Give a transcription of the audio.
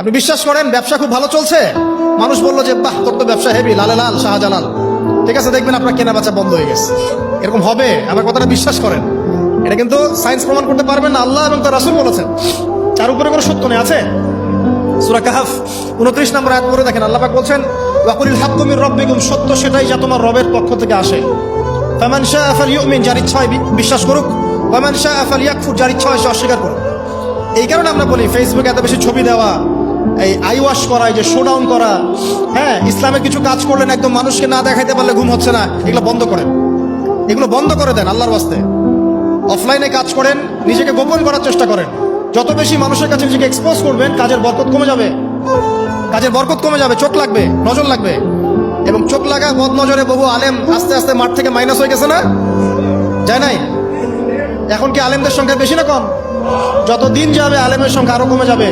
আপনি বিশ্বাস করেন ব্যবসা খুব ভালো চলছে, মানুষ বললো যে বাহ তোর তো ব্যবসা হেভি, লালে লাল শাহজালাল, ঠিক আছে, দেখবেন আপনার কেনা বেচা বন্ধ হয়ে গেছে। এরকম হবে? আমার কথাটা বিশ্বাস করেন। এটা কিন্তু সায়েন্স প্রমাণ করতে পারবেন না, আল্লাহ এবং তার রাসূল বলেছেন। তার উপরে কোনো সত্য নেই আছে। সূরা কাহফ 29 নম্বর আয়াত পড়ে দেখেন, আল্লাহ পাক বলছেন ওয়াকুলিল হাক্কু মির রাব্বিকুম, সত্য সেটাই যা তোমার রবের পক্ষ থেকে আসে। ফামান শাআ ফালইউমিন, যার ইচ্ছা হয় বিশ্বাস করুক, ওয়ামান শাআ ফালইয়াকফুর, যার ইচ্ছা হয় সে অস্বীকার করুক। এই কারণে আমরা বলি ফেসবুকে এত বেশি ছবি দেওয়া, এই আই ওয়াশ করা, এই যে শোডাউন করা, হ্যাঁ, ইসলামের কিছু কাজ করলেন একদম মানুষকে না দেখাইতে পারলে ঘুম হচ্ছে না, এগুলো বন্ধ করেন, এগুলো বন্ধ করে দেন আল্লাহর ওয়াস্তে। অফলাইনে কাজ করেন, নিজেকে গোপন করার চেষ্টা করেন। যত বেশি মানুষের কাছে নিজেকে এক্সপোজ করবেন, কাজের বরকত কমে যাবে, কাজের বরকত কমে যাবে, চোখ লাগবে, নজর লাগবে। এবং চোখ লাগা বদ নজরে বহু আলেম আস্তে আস্তে মাঠ থেকে মাইনাস হয়ে গেছে না, যায় নাই? এখন কি আলেমদের সংখ্যা বেশি না কম? যত দিন যাবে আলেমের সংখ্যা আরো কমে যাবে।